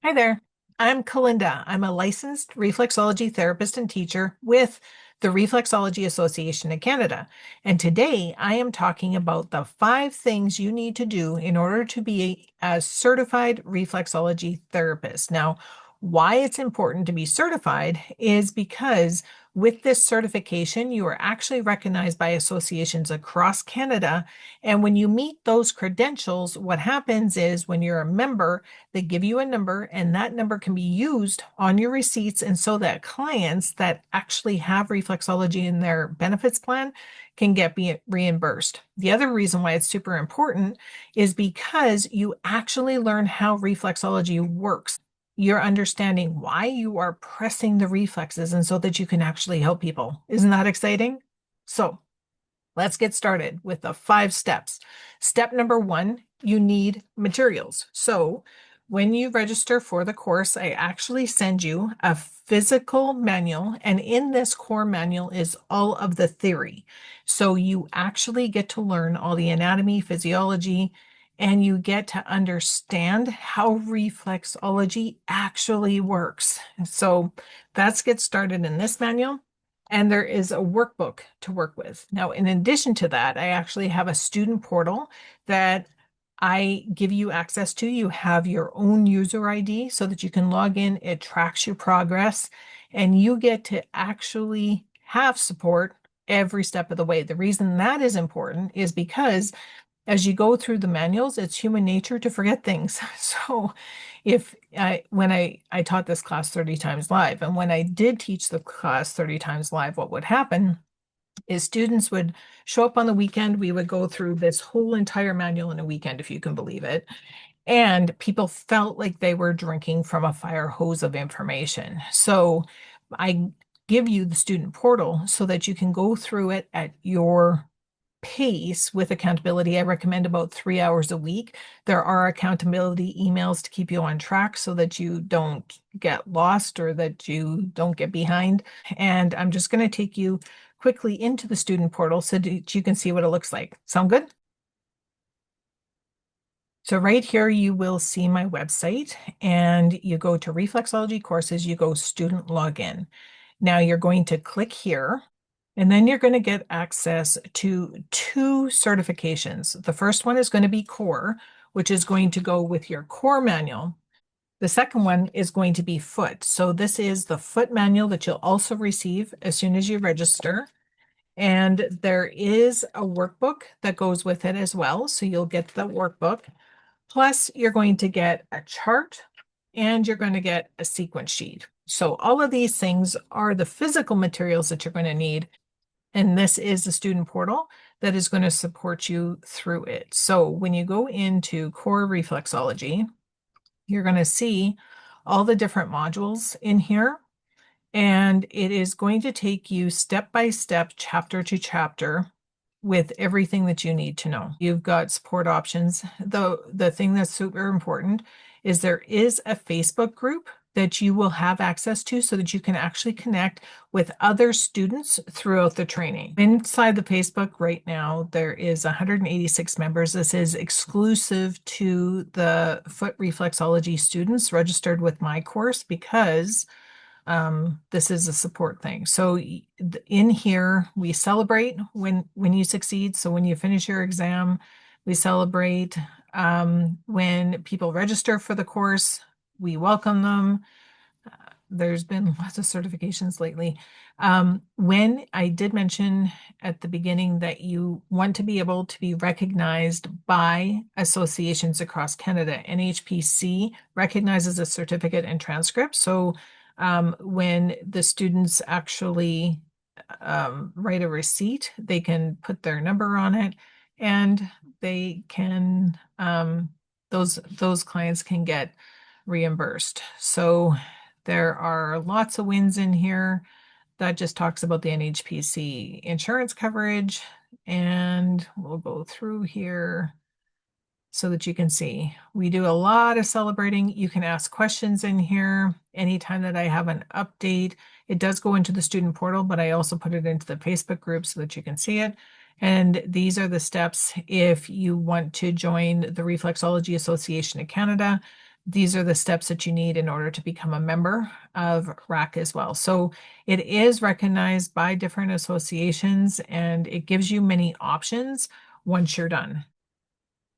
Hi there. I'm Kalinda. I'm a licensed reflexology therapist and teacher with the Reflexology Association of Canada. And today I am talking about the 5 things you need to do in order to be a certified reflexology therapist. Now, why it's important to be certified is because with this certification, you are actually recognized by associations across Canada. And when you meet those credentials, what happens is when you're a member, they give you a number, and that number can be used on your receipts. And so that clients that actually have reflexology in their benefits plan can get reimbursed. The other reason why it's super important is because you actually learn how reflexology works. You're understanding why you are pressing the reflexes, and so that you can actually help people. Isn't that exciting? So, let's get started with the 5 steps. Step number 1, you need materials. So when you register for the course, I actually send you a physical manual, and in this core manual is all of the theory. So you actually get to learn all the anatomy, physiology, and you get to understand how reflexology actually works. So let's get started in this manual. And there is a workbook to work with. Now, in addition to that, I actually have a student portal that I give you access to. You have your own user ID so that you can log in. It tracks your progress, and you get to actually have support every step of the way. The reason that is important is because as you go through the manuals, it's human nature to forget things. So if when I taught this class 30 times live, and when I did teach the class 30 times live, what would happen is students would show up on the weekend. We would go through this whole entire manual in a weekend, if you can believe it. And people felt like they were drinking from a fire hose of information. So I give you the student portal so that you can go through it at your pace with accountability. I recommend about 3 hours a week. There are accountability emails to keep you on track so that you don't get lost or that you don't get behind. And I'm just going to take you quickly into the student portal so that you can see what it looks like. Sound good? So right here, you will see my website, and you go to reflexology courses, you go student login. Now you're going to click here, and then you're going to get access to 2 certifications. The first one is going to be core, which is going to go with your core manual. The second one is going to be foot. So this is the foot manual that you'll also receive as soon as you register. And there is a workbook that goes with it as well. So you'll get the workbook. Plus, you're going to get a chart, and you're going to get a sequence sheet. So all of these things are the physical materials that you're going to need. And this is the student portal that is going to support you through it. So when you go into core reflexology, you're going to see all the different modules in here. And it is going to take you step by step, chapter to chapter, with everything that you need to know. You've got support options. The thing that's super important is there is a Facebook group that you will have access to so that you can actually connect with other students throughout the training. Inside the Facebook right now, there is 186 members. This is exclusive to the foot reflexology students registered with my course because this is a support thing. So in here, we celebrate when you succeed. So when you finish your exam, we celebrate. When people register for the course, we welcome them. There's been lots of certifications lately. When I did mention at the beginning that you want to be able to be recognized by associations across Canada, NHPC recognizes a certificate and transcript. So when the students actually write a receipt, they can put their number on it, and they can those clients can get reimbursed. So there are lots of wins in here. That just talks about the NHPC insurance coverage, and we'll go through here so that you can see. We do a lot of celebrating. You can ask questions in here anytime that I have an update. It does go into the student portal, but I also put it into the Facebook group so that you can see it. And these are the steps if you want to join the Reflexology Association of Canada. these are the steps that you need in order to become a member of RAC as well. So it is recognized by different associations and it gives you many options once you're done.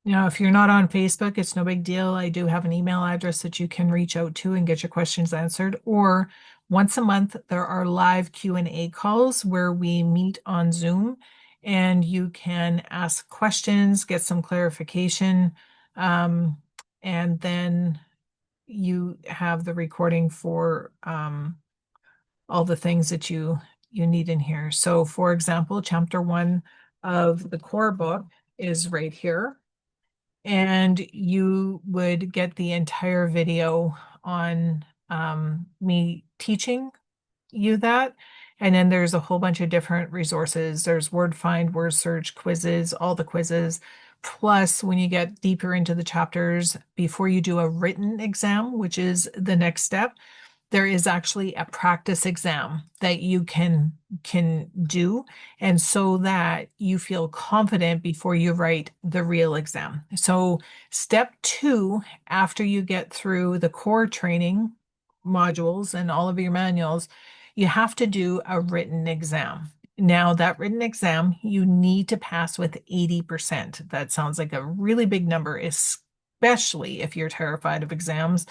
Now, if you're not on Facebook, it's no big deal. I do have an email address that you can reach out to and get your questions answered. Or once a month, there are live Q&A calls where we meet on Zoom and you can ask questions, get some clarification, and then you have the recording for all the things that you need in here. So, for example, chapter 1 of the core book is right here and you would get the entire video on me teaching you that. And then there's a whole bunch of different resources. There's word find, word search, quizzes, all the quizzes. Plus, when you get deeper into the chapters, before you do a written exam, which is the next step, there is actually a practice exam that you can do, and so that you feel confident before you write the real exam. So step 2, after you get through the core training modules and all of your manuals, you have to do a written exam. Now, that written exam, you need to pass with 80%. That sounds like a really big number, especially if you're terrified of exams.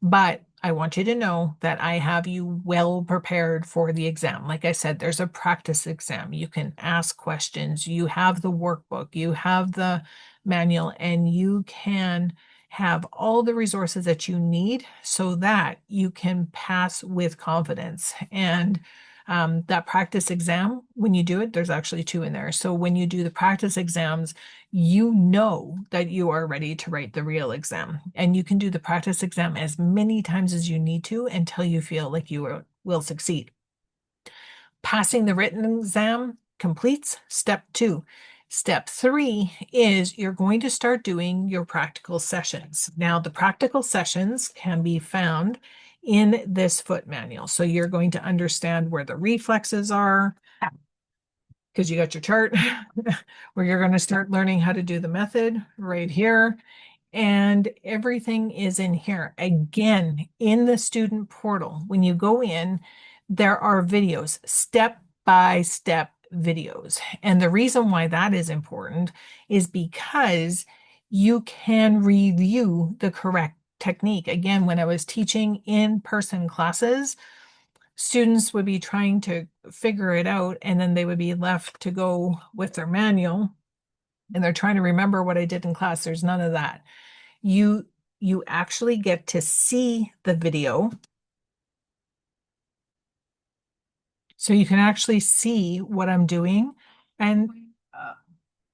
But I want you to know that I have you well prepared for the exam. Like I said, there's a practice exam. You can ask questions. You have the workbook. You have the manual, and you can have all the resources that you need so that you can pass with confidence. And that practice exam, when you do it, there's actually 2 in there. So when you do the practice exams, you know that you are ready to write the real exam. And you can do the practice exam as many times as you need to until you feel like you will succeed. Passing the written exam completes step 2. Step 3 is you're going to start doing your practical sessions. Now, the practical sessions can be found in this foot manual. So you're going to understand where the reflexes are, because you got your chart where you're going to start learning how to do the method right here. And everything is in here. Again, in the student portal, when you go in, there are videos, step-by-step videos. And the reason why that is important is because you can review the correct technique. Again, when I was teaching in-person classes, students would be trying to figure it out and then they would be left to go with their manual and they're trying to remember what I did in class. There's none of that. You actually get to see the video. So you can actually see what I'm doing and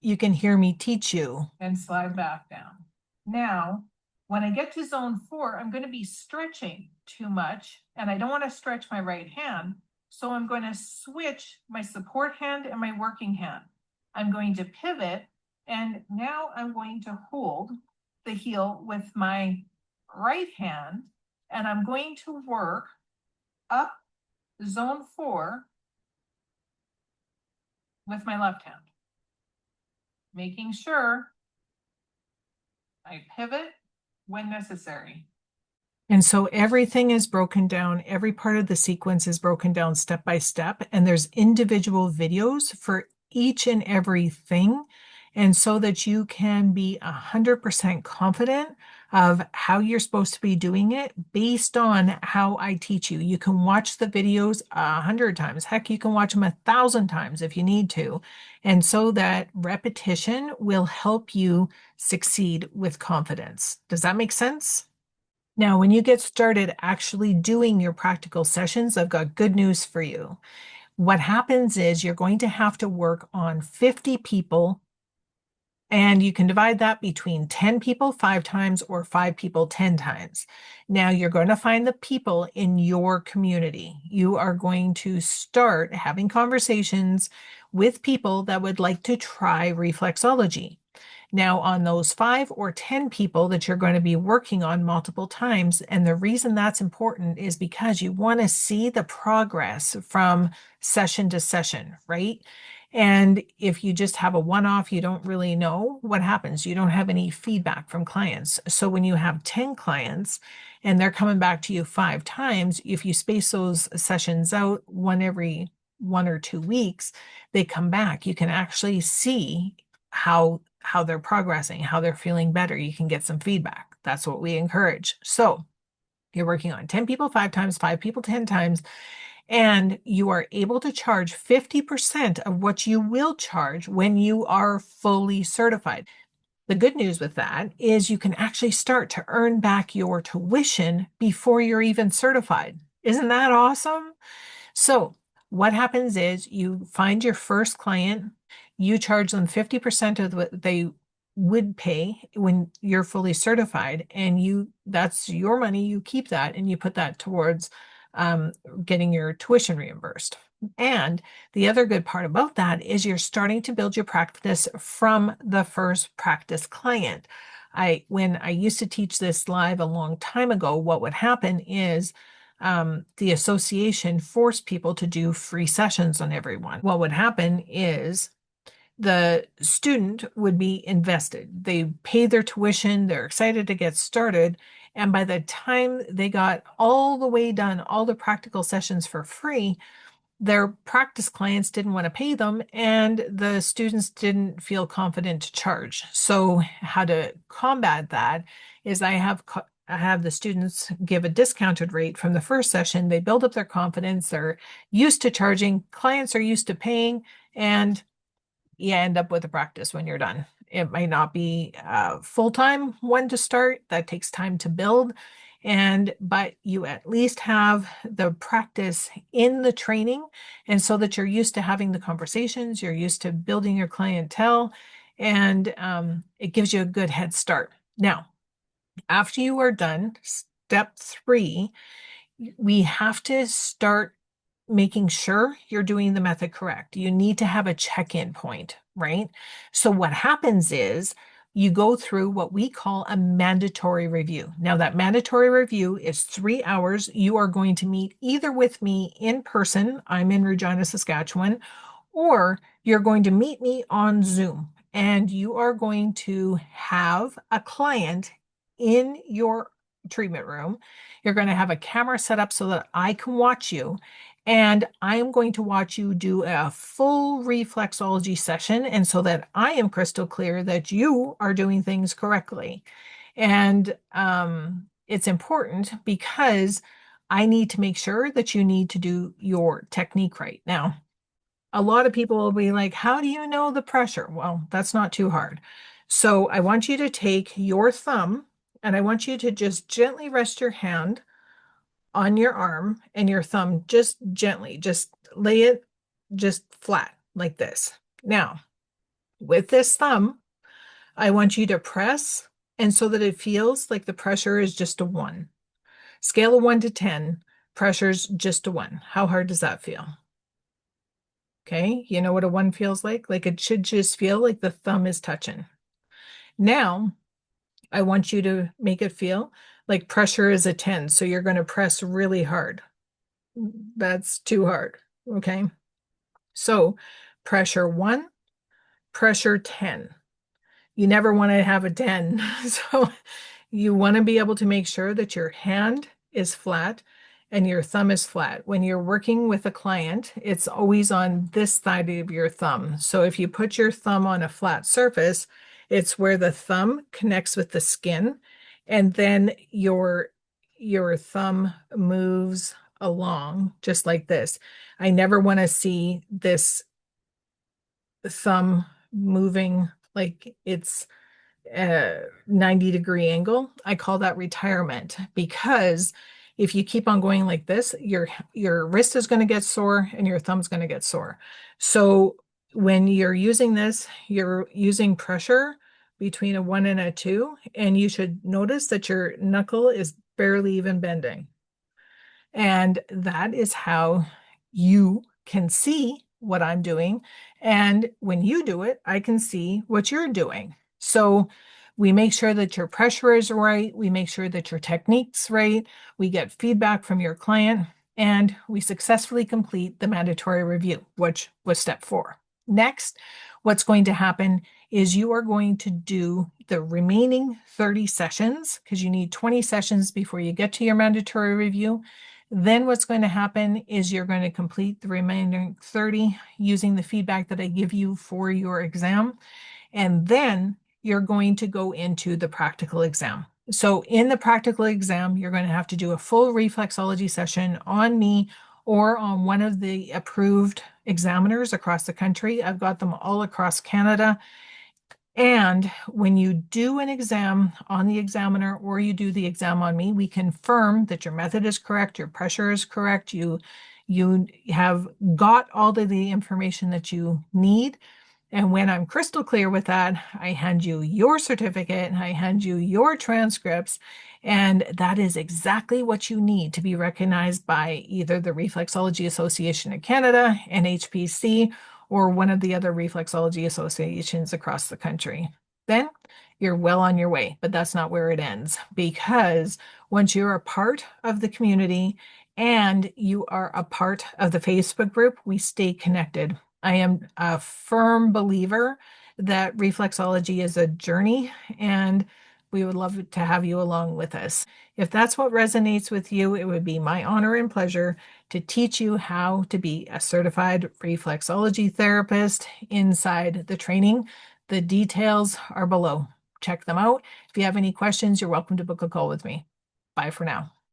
you can hear me teach you and slide back down. Now, when I get to zone 4, I'm going to be stretching too much and I don't want to stretch my right hand. So I'm going to switch my support hand and my working hand. I'm going to pivot and now I'm going to hold the heel with my right hand and I'm going to work up zone 4 with my left hand, making sure I pivot when necessary. And so everything is broken down. Every part of the sequence is broken down step by step, and there's individual videos for each and everything. And so that you can be 100% confident of how you're supposed to be doing it based on how I teach you. You can watch the videos 100 times. Heck, you can watch them 1,000 times if you need to. And so that repetition will help you succeed with confidence. Does that make sense? Now, when you get started actually doing your practical sessions, I've got good news for you. What happens is you're going to have to work on 50 people, and you can divide that between 10 people 5 times or 5 people 10 times. Now, you're going to find the people in your community. You are going to start having conversations with people that would like to try reflexology. Now, on those 5 or 10 people that you're going to be working on multiple times, and the reason that's important is because you want to see the progress from session to session, right? And if you just have a one-off, you don't really know what happens. You don't have any feedback from clients. So when you have 10 clients and they're coming back to you 5 times, if you space those sessions out one every 1 or 2 weeks, they come back. You can actually see how they're progressing, how they're feeling better. You can get some feedback. That's what we encourage. So you're working on 10 people 5 times, 5 people 10 times, and you are able to charge 50% of what you will charge when you are fully certified. The good news with that is you can actually start to earn back your tuition before you're even certified. Isn't that awesome? So, what happens is you find your first client, you charge them 50% of what they would pay when you're fully certified, and that's your money. You keep that and you put that towards um, getting your tuition reimbursed. And the other good part about that is you're starting to build your practice from the first practice client. When I used to teach this live a long time ago, what would happen is the association forced people to do free sessions on everyone. What would happen is the student would be invested. They paid their tuition, they're excited to get started. And by the time they got all the way done, all the practical sessions for free, their practice clients didn't want to pay them, and the students didn't feel confident to charge. So, how to combat that is I have the students give a discounted rate from the first session. They build up their confidence. They're used to charging. Clients are used to paying, and you end up with a practice when you're done. It might not be a full-time one to start. That takes time to build. But you at least have the practice in the training. And so that you're used to having the conversations, you're used to building your clientele, and it gives you a good head start. Now, after you are done, step 3, we have to start making sure you're doing the method correct. You need to have a check-in point, right? So what happens is you go through what we call a mandatory review. Now, that mandatory review is 3 hours. You are going to meet either with me in person, I'm in Regina, Saskatchewan, or you're going to meet me on Zoom, and you are going to have a client in your treatment room. You're going to have a camera set up so that I can watch you. And I'm going to watch you do a full reflexology session, and so that I am crystal clear that you are doing things correctly. And it's important because I need to make sure that you need to do your technique right. Now, a lot of people will be like, how do you know the pressure? Well, that's not too hard. So I want you to take your thumb and I want you to just gently rest your hand on your arm and your thumb just gently, just lay it just flat like this. Now, with this thumb, I want you to press, and so that it feels like the pressure is just a 1. Scale of 1 to 10, pressure's just a 1. How hard does that feel? Okay, you know what a 1 feels like? Like it should just feel like the thumb is touching. Now, I want you to make it feel like pressure is a 10. So you're going to press really hard. That's too hard. Okay. So pressure 1, pressure 10. You never want to have a 10. So you want to be able to make sure that your hand is flat and your thumb is flat. When you're working with a client, it's always on this side of your thumb. So if you put your thumb on a flat surface, it's where the thumb connects with the skin, and then your thumb moves along just like this. I never want to see this thumb moving like it's a 90-degree angle. I call that retirement, because if you keep on going like this, your wrist is going to get sore and your thumb's going to get sore. So when you're using this, you're using pressure between a 1 and a 2, and you should notice that your knuckle is barely even bending. And that is how you can see what I'm doing. And when you do it, I can see what you're doing. So we make sure that your pressure is right. We make sure that your technique's right. We get feedback from your client, and we successfully complete the mandatory review, which was step 4. Next, what's going to happen is you are going to do the remaining 30 sessions because you need 20 sessions before you get to your mandatory review. Then what's going to happen is you're going to complete the remaining 30 using the feedback that I give you for your exam. And then you're going to go into the practical exam. So in the practical exam, you're going to have to do a full reflexology session on me or on one of the approved examiners across the country. I've got them all across Canada. And when you do an exam on the examiner or you do the exam on me, we confirm that your method is correct, your pressure is correct, you have got all of the information that you need. And when I'm crystal clear with that, I hand you your certificate, I hand you your transcripts, and that is exactly what you need to be recognized by either the Reflexology Association of Canada, NHPC, or one of the other reflexology associations across the country. Then you're well on your way, but that's not where it ends because once you're a part of the community and you are a part of the Facebook group, we stay connected. I am a firm believer that reflexology is a journey, and we would love to have you along with us. If that's what resonates with you, it would be my honor and pleasure to teach you how to be a certified reflexology therapist inside the training. The details are below. Check them out. If you have any questions, you're welcome to book a call with me. Bye for now.